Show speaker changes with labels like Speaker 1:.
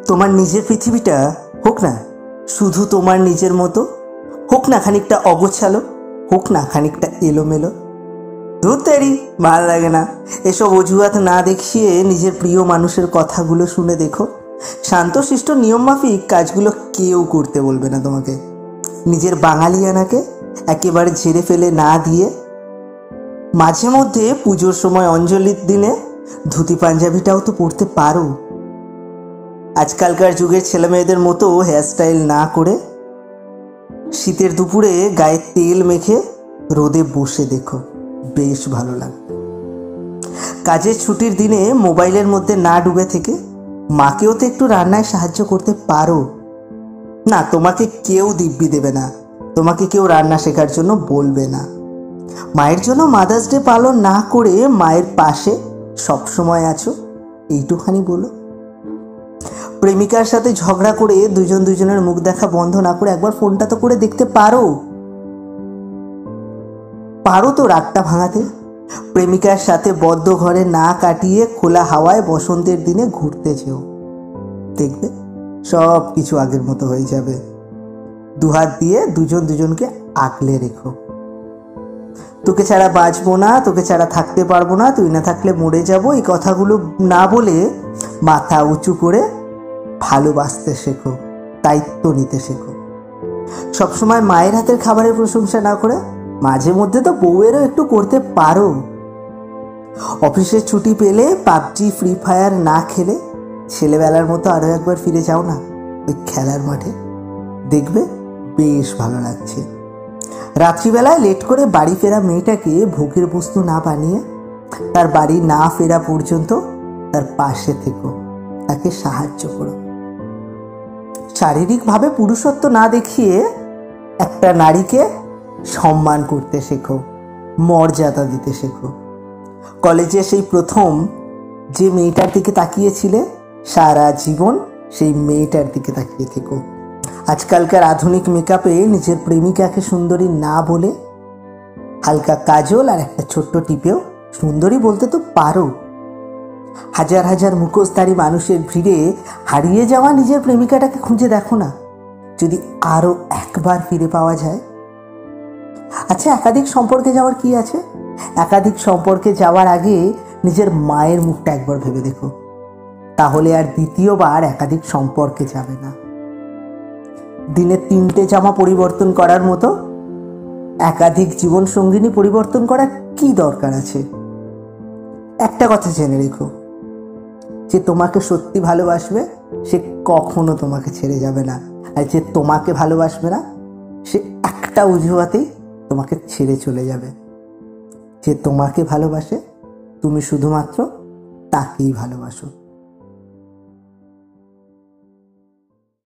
Speaker 1: তোমার নিজের পৃথিবীটা হোক না শুধু তোমার নিজের মতো, হোক না খানিকটা অগোছালো, হোক না খানিকটা এলোমেলো। ধুর তেরি, ভাল লাগে না। এসব অজুহাত না দেখিয়ে নিজের প্রিয় মানুষের কথাগুলো শুনে দেখো। শান্তশিষ্ট নিয়মমাফিক কাজগুলো কেউ করতে বলবে না তোমাকে। নিজের বাঙালিয়ানাকে একেবারে ঝেড়ে ফেলে না দিয়ে মাঝে মধ্যে পুজোর সময় অঞ্জলির দিনে ধুতি পাঞ্জাবিটাও তো পরতে পারো। আজকালকার যুগের ছেলেমেয়েদের মতো হেয়ারস্টাইল না করে শীতের দুপুরে গায়ে তেল মেখে রোদে বসে দেখো, বেশ ভালো লাগবে। কাজের ছুটির দিনে মোবাইলের মধ্যে না ডুবে থেকে মাকেও তো একটু রান্নায় সাহায্য করতে পারো। না, তোমাকে কেউ দিব্যি দেবে না, তোমাকে কেউ রান্না শেখার জন্য বলবে না। মায়ের জন্য মাদার্স ডে পালন না করে মায়ের পাশে সবসময় আছো, এইটুখানি বলো। প্রেমিকার সাথে ঝগড়া করে দুজনের মুখ দেখা বন্ধ না করে একবার ফোনটা তো করে দেখতে পারো। পারো তো রাতটা ভাঙাতে। প্রেমিকার সাথে বদ্ধ ঘরে না কাটিয়ে খোলা হাওয়ায় বসন্তের দিনে ঘুরতে যেও, দেখবে সব কিছু আগের মতো হয়ে যাবে। দুহাত দিয়ে দুজনকে আগলে রেখো। তোকে ছাড়া বাঁচবো না, তোকে ছাড়া থাকতে পারবো না, তুই না থাকলে মরে যাবো, এই কথাগুলো না বলে মাথা উঁচু করে ভালোবাসতে শেখো, দায়িত্ব নিতে শেখো। সবসময় মায়ের হাতের খাবারের প্রশংসা না করে মাঝে মধ্যে তো বউয়েরও একটু করতে পারো। অফিসের ছুটি পেলে পাবজি ফ্রি ফায়ার না খেলে ছেলেবেলার মতো আরো একবার ফিরে যাও না ওই খেলার মাঠে, দেখবে বেশ ভালো লাগছে। রাত্রিবেলায় লেট করে বাড়ি ফেরা মেয়েটাকে ভোগের বস্তু না বানিয়ে তার বাড়ি না ফেরা পর্যন্ত তার পাশে থেকো, তাকে সাহায্য করো। শারীরিকভাবে পুরুষত্ব না দেখিয়ে একটা নারীকে সম্মান করতে শেখো, মর্যাদা দিতে শেখো। কলেজে সেই প্রথম যে মেয়েটার দিকে তাকিয়েছিলে সারা জীবন সেই মেয়েটার দিকে তাকিয়ে থেকো। আজকালকার আধুনিক মেকআপে নিজের প্রেমিকাকে সুন্দরী না বলে হালকা কাজল আর একটা ছোট্ট টিপেও সুন্দরী বলতে তো পারো। হাজার হাজার মুখোশধারী মানুষের ভিড়ে হারিয়ে যাওয়া নিজের প্রেমিকাটাকে খুঁজে দেখো না, যদি আরো একবার ফিরে পাওয়া যায়। আচ্ছা, একাধিক সম্পর্কে যাওয়ার কি আছে? একাধিক সম্পর্কে যাওয়ার আগে নিজের মায়ের মুখটা একবার ভেবে দেখো, তাহলে আর দ্বিতীয়বার একাধিক সম্পর্কে যাবে না। দিনে 3টে জামা পরিবর্তন করার মতো একাধিক জীবন সঙ্গিনী পরিবর্তন করার কি দরকার আছে? একটা কথা জেনে রেখো, যে তোমাকে সত্যি ভালোবাসবে সে কখনো তোমাকে ছেড়ে যাবে না, আর যে তোমাকে ভালোবাসবে না সে একটা অজুহাতেই তোমাকে ছেড়ে চলে যাবে। যে তোমাকে ভালোবাসে তুমি শুধুমাত্র তাকেই ভালোবাসো।